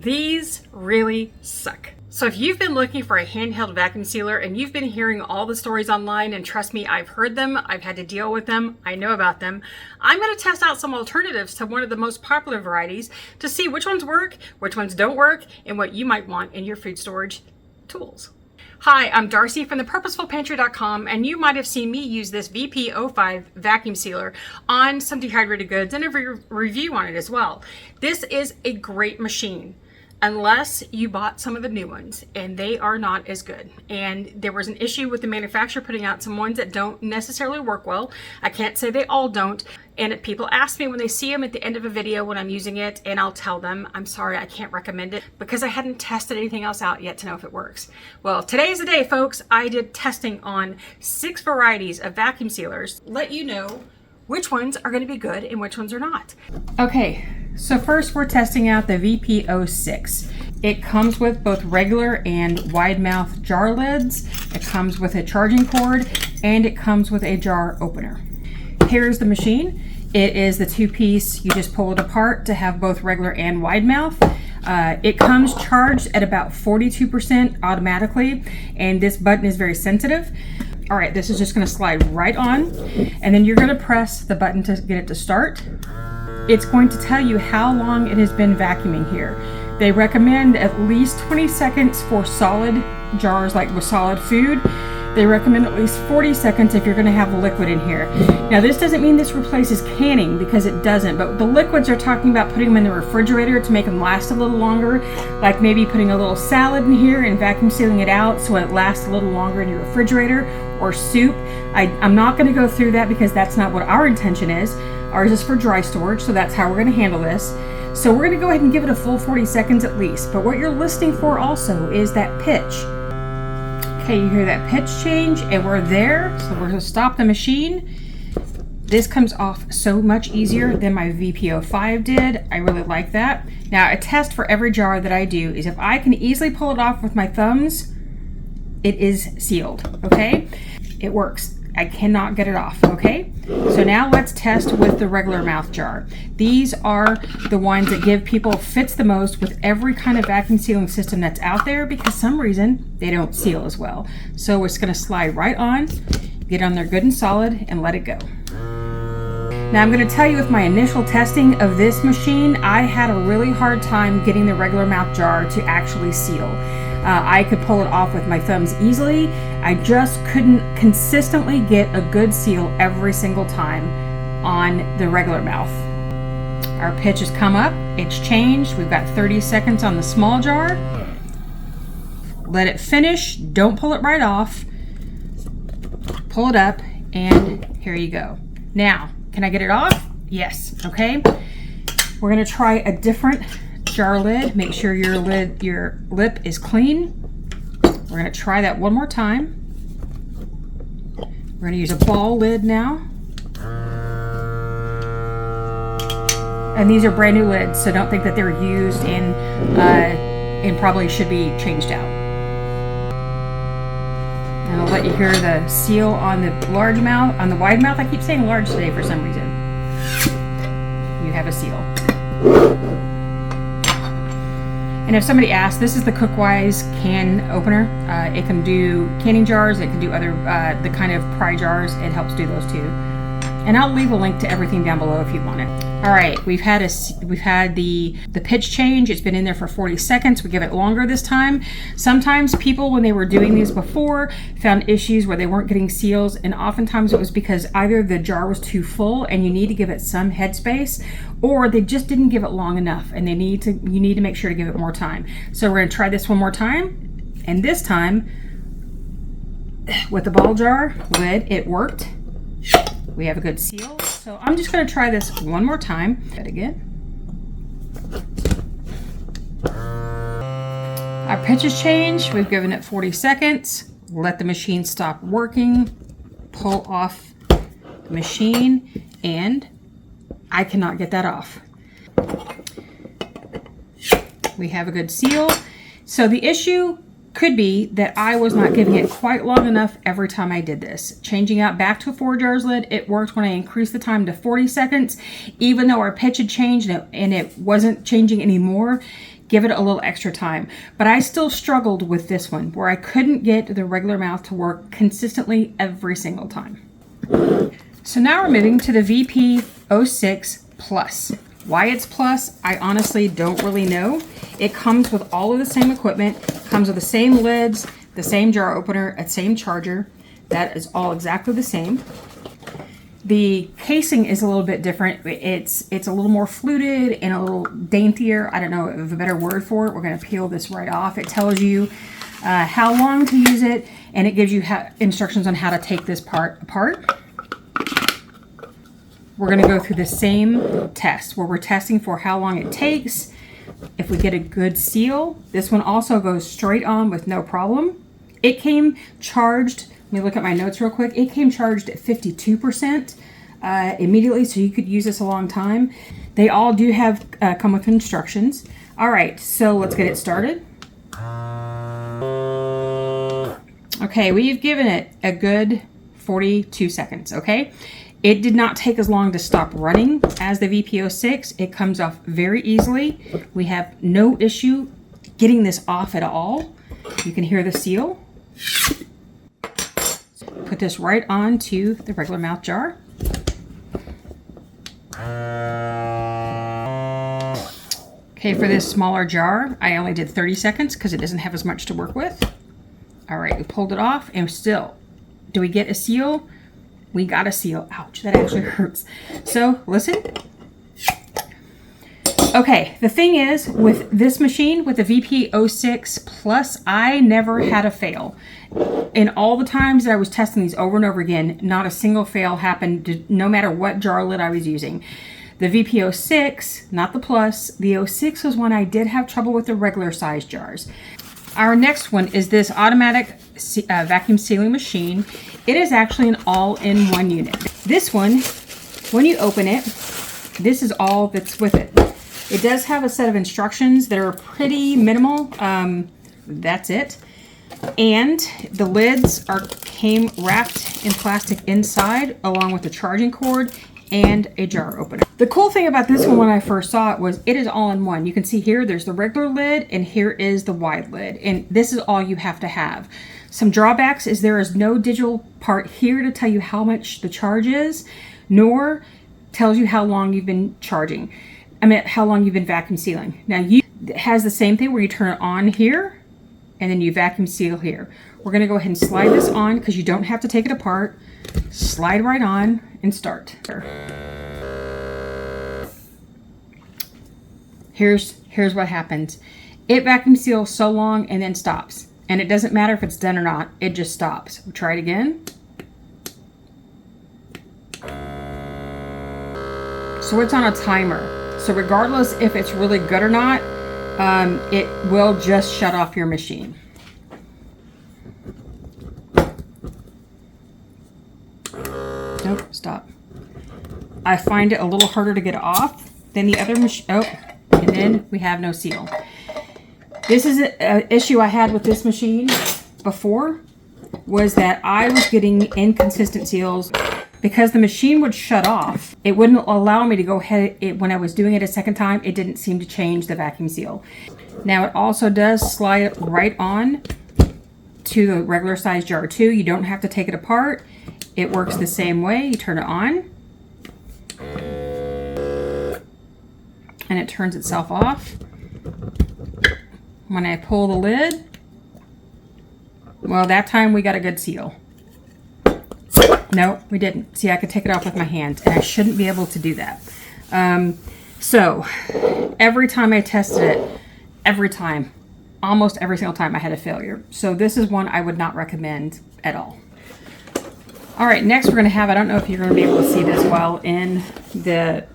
These really suck. So if you've been looking for a handheld vacuum sealer and you've been hearing all the stories online, and trust me, I've heard them, I've had to deal with them, I know about them, I'm going to test out some alternatives to one of the most popular varieties to see which ones work, which ones don't work, and what you might want in your food storage tools. Hi, I'm Darcy from the Purposeful and you might have seen me use this VP05 vacuum sealer on some dehydrated goods and a review on it as well. This is a great machine. Unless you bought some of the new ones, and they are not as good. And there was an issue with the manufacturer putting out some ones that don't necessarily work well. I can't say they all don't. And people ask me when they see them at the end of a video when I'm using it, and I'll tell them, I'm sorry, I can't recommend it because I hadn't tested anything else out yet to know if it works. Well, today is the day, folks. I did testing on 6 varieties of vacuum sealers. Let you know which ones are going to be good and which ones are not. Okay, so first we're testing out the VP6. It comes with both regular and wide mouth jar lids. It comes with a charging cord, and it comes with a jar opener. Here's the machine. It is the 2-piece. You just pull it apart to have both regular and wide mouth. It comes charged at about 42% automatically, and this button is very sensitive. All right, this is just going to slide right on, and then you're going to press the button to get it to start. It's going to tell you how long it has been vacuuming here. They recommend at least 20 seconds for solid jars, like with solid food. They recommend at least 40 seconds if you're going to have liquid in here. Now, this doesn't mean this replaces canning, because it doesn't, but the liquids are talking about putting them in the refrigerator to make them last a little longer, like maybe putting a little salad in here and vacuum sealing it out so it lasts a little longer in your refrigerator, or soup. I'm not going to go through that because that's not what our intention is. Ours is for dry storage, so that's how we're going to handle this. So we're going to go ahead and give it a full 40 seconds at least, but what you're listening for also is that pitch. Okay, you hear that pitch change, and we're there, so we're going to stop the machine. This comes off so much easier than my VP05 did. I really like that. Now, a test for every jar that I do is if I can easily pull it off with my thumbs, it is sealed, okay? It works. I cannot get it off, okay? So now let's test with the regular mouth jar. These are the ones that give people fits the most with every kind of vacuum sealing system that's out there, because some reason they don't seal as well. So we're just gonna slide right on, get on there good and solid, and let it go. Now I'm going to tell you, with my initial testing of this machine, I had a really hard time getting the regular mouth jar to actually seal. I could pull it off with my thumbs easily. I just couldn't consistently get a good seal every single time on the regular mouth. Our pitch has come up, it's changed. We've got 30 seconds on the small jar. Let it finish, don't pull it right off. Pull it up, and here you go. Now, can I get it off? Yes, okay. We're gonna try a different jar lid. Make sure your lip is clean. We're gonna try that one more time. We're gonna use a ball lid now. And these are brand new lids, so don't think that they're used and probably should be changed out. And I'll let you hear the seal on the large mouth, on the wide mouth. I keep saying large today for some reason. You have a seal. And if somebody asks, this is the Cookwise can opener. It can do canning jars, it can do other, the kind of pry jars. It helps do those too. And I'll leave a link to everything down below if you want it. All right, we've had the pitch change. It's been in there for 40 seconds. We give it longer this time. Sometimes people, when they were doing these before, found issues where they weren't getting seals, and oftentimes it was because either the jar was too full and you need to give it some headspace, or they just didn't give it long enough and you need to make sure to give it more time. So we're gonna try this one more time, and this time with the ball jar lid, it worked. We have a good seal. So I'm just going to try this one more time. That again. Our pitch has changed. We've given it 40 seconds. Let the machine stop working. Pull off the machine, and I cannot get that off. We have a good seal. So the issue could be that I was not giving it quite long enough every time I did this. Changing out back to a 4 jars lid, it worked when I increased the time to 40 seconds, even though our pitch had changed and it wasn't changing anymore. give it a little extra time. But I still struggled with this one where I couldn't get the regular mouth to work consistently every single time. So now we're moving to the VP6 Plus. Why it's Plus, I honestly don't really know. It comes with all of the same equipment, comes with the same lids, the same jar opener, a same charger. That is all exactly the same. The casing is a little bit different. It's a little more fluted and a little daintier. I don't know of a better word for it. We're going to peel this right off. It tells you how long to use it, and it gives you instructions on how to take this part apart. We're going to go through the same test where we're testing for how long it takes. If we get a good seal, this one also goes straight on with no problem. It came charged, let me look at my notes real quick. It came charged at 52% immediately, so you could use this a long time. They all do have come with instructions. All right, so let's get it started. Okay, we've given it a good 42 seconds, okay? It did not take as long to stop running as the VP6. It comes off very easily. We have no issue getting this off at all. You can hear the seal. Put this right onto the regular mouth jar. Okay, for this smaller jar, I only did 30 seconds because it doesn't have as much to work with. All right, we pulled it off and still, do we get a seal? We got a seal. Ouch, that actually hurts. So listen. Okay, the thing is with this machine, with the VP6 Plus, I never had a fail. In all the times that I was testing these over and over again, not a single fail happened no matter what jar lid I was using. The VP6, not the Plus, the 06 was one I did have trouble with the regular size jars. Our next one is this automatic vacuum sealing machine. It is actually an all-in-one unit. This one, when you open it, this is all that's with it. It does have a set of instructions that are pretty minimal. That's it. And the lids came wrapped in plastic inside, along with the charging cord and a jar opener. The cool thing about this one when I first saw it was it is all in one. You can see here there's the regular lid and here is the wide lid, and this is all you have to have. Some drawbacks is there is no digital part here to tell you how much the charge is, nor tells you how long you've been charging. I mean, how long you've been vacuum sealing. Now, it has the same thing where you turn it on here and then you vacuum seal here. We're going to go ahead and slide this on because you don't have to take it apart. Slide right on and start. Here's what happens. It vacuum seals so long and then stops. And it doesn't matter if it's done or not. It just stops. We'll try it again. So it's on a timer. So regardless if it's really good or not, it will just shut off your machine. Nope, stop. I find it a little harder to get off than the other machine. Oh, and then we have no seal. This is an issue I had with this machine before, was that I was getting inconsistent seals because the machine would shut off. It wouldn't allow me to go ahead. When I was doing it a second time, it didn't seem to change the vacuum seal. Now it also does slide right on to the regular size jar too. You don't have to take it apart. It works the same way. You turn it on and it turns itself off. When I pull the lid, well, that time we got a good seal. No, we didn't. See, I could take it off with my hand, and I shouldn't be able to do that. So every time I tested it, almost every single time I had a failure. So this is one I would not recommend at all. All right, next we're going to have, I don't know if you're going to be able to see this well in the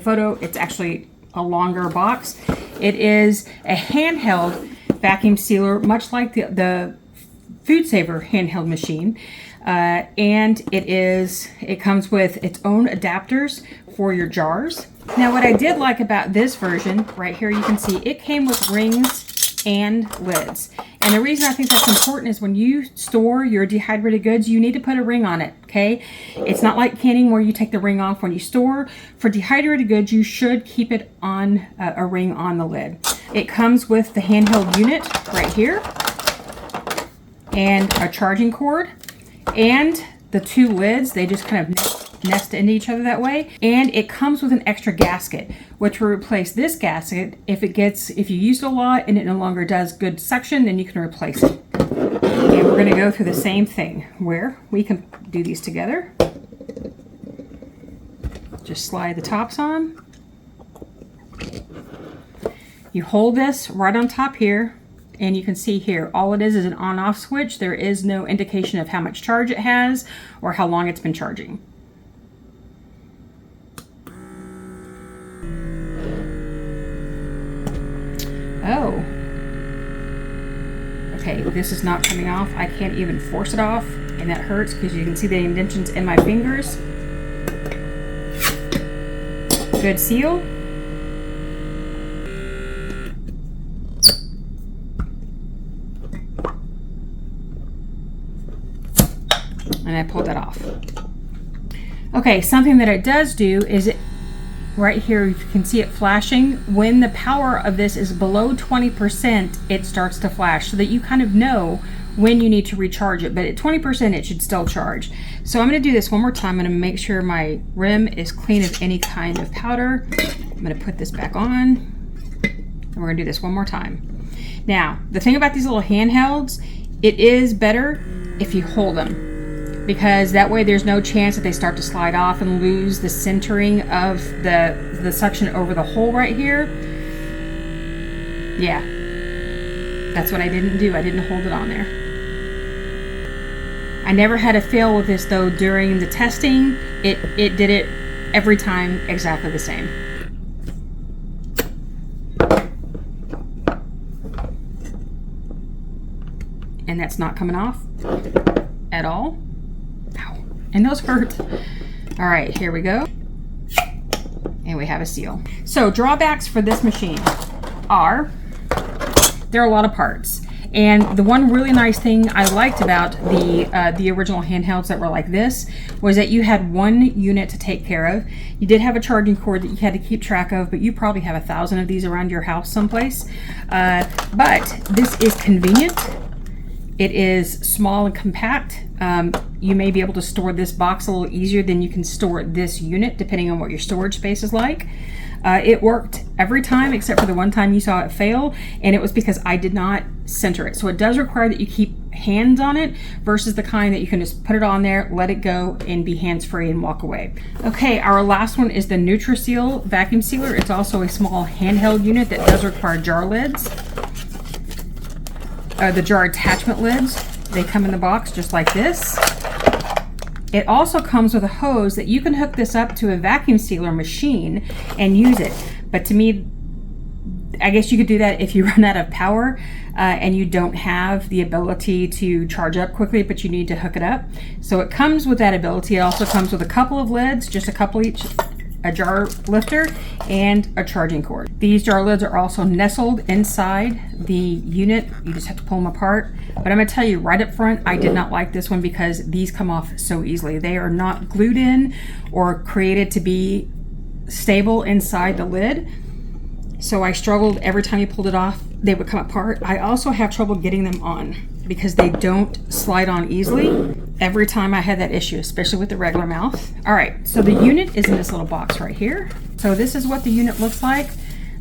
photo. It's actually a longer box. It is a handheld vacuum sealer, much like the Food Saver handheld machine. And it comes with its own adapters for your jars. Now what I did like about this version, right here you can see it came with rings and lids. And the reason I think that's important is when you store your dehydrated goods, you need to put a ring on it, okay? It's not like canning where you take the ring off when you store. For dehydrated goods, you should keep it on a ring on the lid. It comes with the handheld unit right here, and a charging cord, and the two lids. They just kind of nest into each other that way. And it comes with an extra gasket, which will replace this gasket if you use it a lot and it no longer does good suction, then you can replace it. And we're going to go through the same thing where we can do these together. Just slide the tops on. You hold this right on top here, and you can see here, all it is an on-off switch. There is no indication of how much charge it has or how long it's been charging. Oh. Okay, this is not coming off. I can't even force it off, and that hurts because you can see the indentions in my fingers. Good seal. And I pulled that off. Okay, something that it does do is right here, you can see it flashing. When the power of this is below 20%, it starts to flash so that you kind of know when you need to recharge it. But at 20%, it should still charge. So I'm going to do this one more time. I'm going to make sure my rim is clean of any kind of powder. I'm going to put this back on, and we're going to do this one more time. Now, the thing about these little handhelds, it is better if you hold them, because that way there's no chance that they start to slide off and lose the centering of the suction over the hole right here. Yeah, that's what I didn't do. I didn't hold it on there. I never had a fail with this though during the testing. It did it every time exactly the same. And that's not coming off at all. Ow. And those hurt. All right, here we go. And we have a seal. So drawbacks for this machine are, there are a lot of parts. And the one really nice thing I liked about the original handhelds that were like this was that you had one unit to take care of. You did have a charging cord that you had to keep track of, but you probably have 1,000 of these around your house someplace. But this is convenient. It is small and compact. You may be able to store this box a little easier than you can store this unit, depending on what your storage space is like. It worked every time except for the one time you saw it fail, and it was because I did not center it. So it does require that you keep hands on it versus the kind that you can just put it on there, let it go, and be hands-free and walk away. Okay, our last one is the Nutriseal vacuum sealer. It's also a small handheld unit that does require jar lids. The jar attachment lids, they come in the box just like this. It also comes with a hose that you can hook this up to a vacuum sealer machine and use it. But to me, I guess you could do that if you run out of power and you don't have the ability to charge up quickly, but you need to hook it up. So it comes with that ability. It also comes with a couple of lids, just a couple each, a jar lifter, and a charging cord. These jar lids are also nestled inside the unit. You just have to pull them apart. But I'm gonna tell you right up front, I did not like this one because these come off so easily. They are not glued in or created to be stable inside the lid. So I struggled every time you pulled it off, they would come apart. I also have trouble getting them on because they don't slide on easily. Every time I had that issue, especially with the regular mouth. All right, so the unit is in this little box right here. So this is what the unit looks like.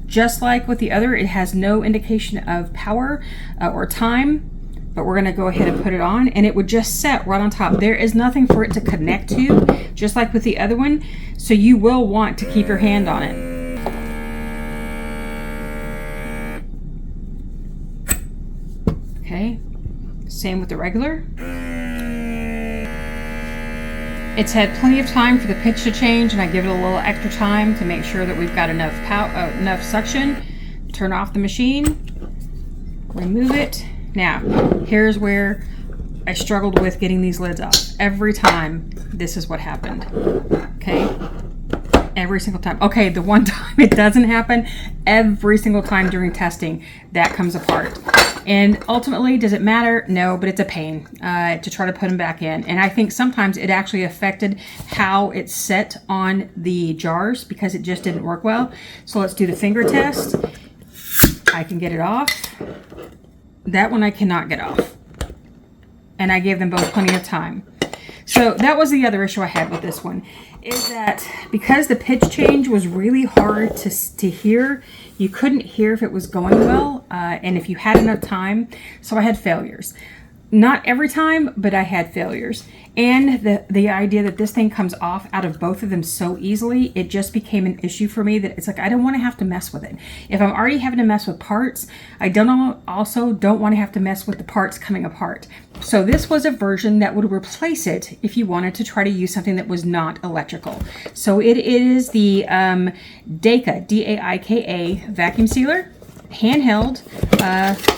Just like with the other, it has no indication of power or time, but we're gonna go ahead and put it on, and it would just set right on top. There is nothing for it to connect to, just like with the other one, so you will want to keep your hand on it. Okay, same with the regular. It's had plenty of time for the pitch to change, and I give it a little extra time to make sure that we've got enough suction. Turn off the machine, remove it. Now, here's where I struggled with getting these lids off. Every time, this is what happened. Okay, every single time. Okay, the one time it doesn't happen, every single time during testing, that comes apart. And ultimately, does it matter? No, but it's a pain to try to put them back in. And I think sometimes it actually affected how it's set on the jars because it just didn't work well. So let's do the finger test. I can get it off. That one I cannot get off. And I gave them both plenty of time. So that was the other issue I had with this one, is that because the pitch change was really hard to hear, you couldn't hear if it was going well and if you had enough time. So I had failures. Not every time, but I had failures. And the idea that this thing comes off out of both of them so easily, it just became an issue for me that it's like, I don't want to have to mess with it. If I'm already having to mess with parts, I also don't want to have to mess with the parts coming apart. So this was a version that would replace it if you wanted to try to use something that was not electrical. So it is the DEHYDRATING, D-A-I-K-A vacuum sealer, handheld,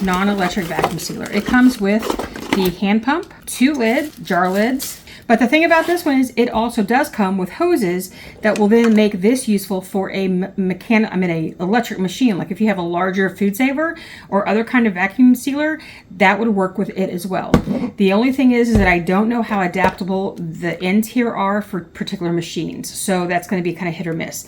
non-electric vacuum sealer. It comes with the hand pump, 2 jar lids. But the thing about this one is it also does come with hoses that will then make this useful for a electric machine. Like if you have a larger food saver or other kind of vacuum sealer, that would work with it as well. The only thing is that I don't know how adaptable the ends here are for particular machines. So that's going to be kind of hit or miss.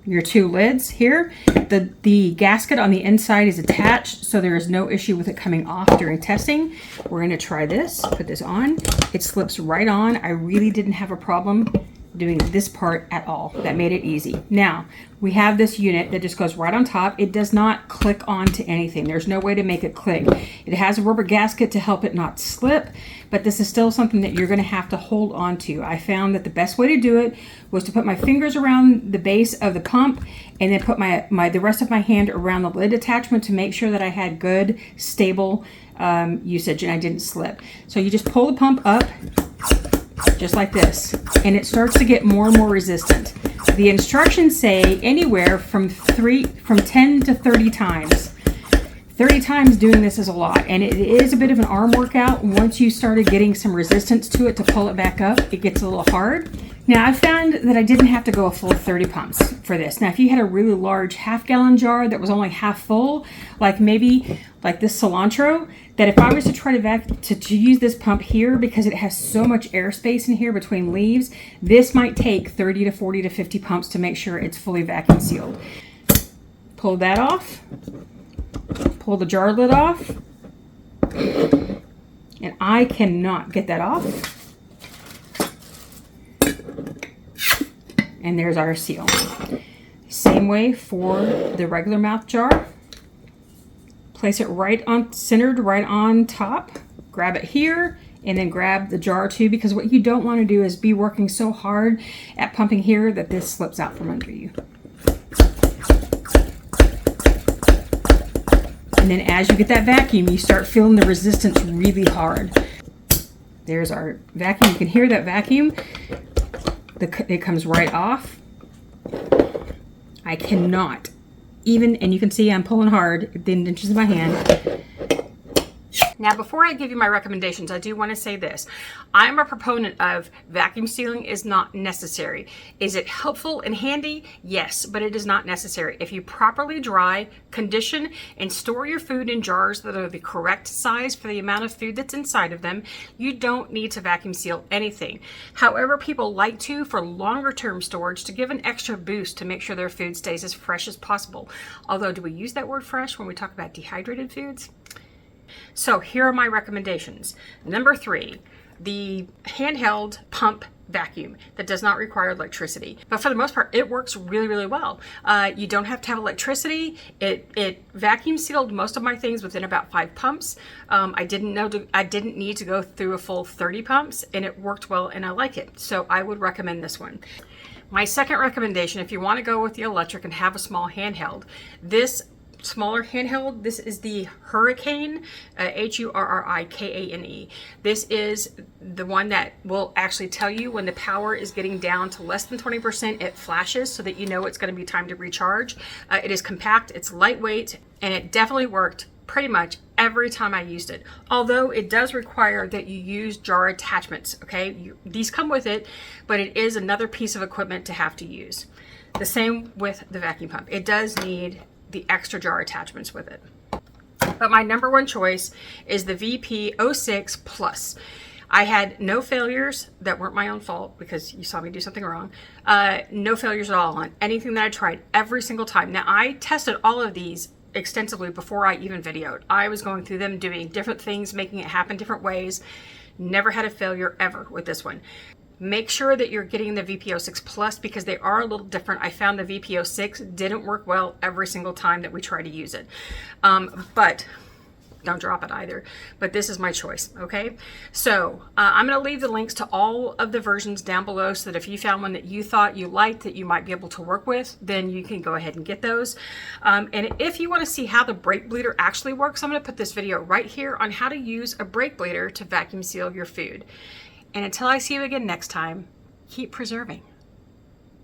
Your 2 lids here. The gasket on the inside is attached, so there is no issue with it coming off during testing. We're going to try this, put this on. It slips right on. I really didn't have a problem doing this part at all. That made it easy. Now, we have this unit that just goes right on top. It does not click onto anything. There's no way to make it click. It has a rubber gasket to help it not slip, but this is still something that you're going to have to hold on to. I found that the best way to do it was to put my fingers around the base of the pump and then put the rest of my hand around the lid attachment to make sure that I had good, stable usage and I didn't slip. So you just pull the pump up just like this, and it starts to get more and more resistant. The instructions say anywhere from 10 to 30 times. 30 times doing this is a lot, and it is a bit of an arm workout. Once you started getting some resistance to it to pull it back up, it gets a little hard. Now, I found that I didn't have to go a full 30 pumps for this. Now, if you had a really large half-gallon jar that was only half full, like maybe like this cilantro, that if I was to try to use this pump here, because it has so much airspace in here between leaves, this might take 30 to 40 to 50 pumps to make sure it's fully vacuum sealed. Pull that off. Pull the jar lid off. And I cannot get that off. And there's our seal. Same way for the regular mouth jar. Place it centered right on top. Grab it here and then grab the jar too, because what you don't want to do is be working so hard at pumping here that this slips out from under you. And then as you get that vacuum, you start feeling the resistance really hard. There's our vacuum. You can hear that vacuum. It comes right off. I cannot even, and you can see I'm pulling hard, the inches of my hand. Now, before I give you my recommendations, I do want to say this. I'm a proponent of vacuum sealing is not necessary. Is it helpful and handy? Yes, but it is not necessary. If you properly dry, condition, and store your food in jars that are the correct size for the amount of food that's inside of them, you don't need to vacuum seal anything. However, people like to for longer term storage to give an extra boost to make sure their food stays as fresh as possible. Although, do we use that word fresh when we talk about dehydrated foods? So here are my recommendations. Number 3, the handheld pump vacuum that does not require electricity. But for the most part, it works really, really well. You don't have to have electricity. It vacuum sealed most of my things within about 5 pumps. I didn't need to go through a full 30 pumps, and it worked well, and I like it. So I would recommend this one. My second recommendation, if you want to go with the electric and have a small handheld, this smaller handheld, this is the Hurricane, Hurrikane. This is the one that will actually tell you when the power is getting down to less than 20%, it flashes so that you know it's going to be time to recharge. It is compact, it's lightweight, and it definitely worked pretty much every time I used it. Although it does require that you use jar attachments, okay? These come with it, but it is another piece of equipment to have to use. The same with the vacuum pump. It does need the extra jar attachments with it. But my number one choice is the VP6 Plus. I had no failures that weren't my own fault because you saw me do something wrong. No failures at all on anything that I tried every single time. Now, I tested all of these extensively before I even videoed. I was going through them, doing different things, making it happen different ways. Never had a failure ever with this one. Make sure that you're getting the VP6 Plus because they are a little different. I found the VP6 didn't work well every single time that we try to use it. But don't drop it either. But this is my choice, okay? So I'm going to leave the links to all of the versions down below so that if you found one that you thought you liked that you might be able to work with, then you can go ahead and get those. And if you want to see how the brake bleeder actually works, I'm going to put this video right here on how to use a brake bleeder to vacuum seal your food. And until I see you again next time, keep preserving.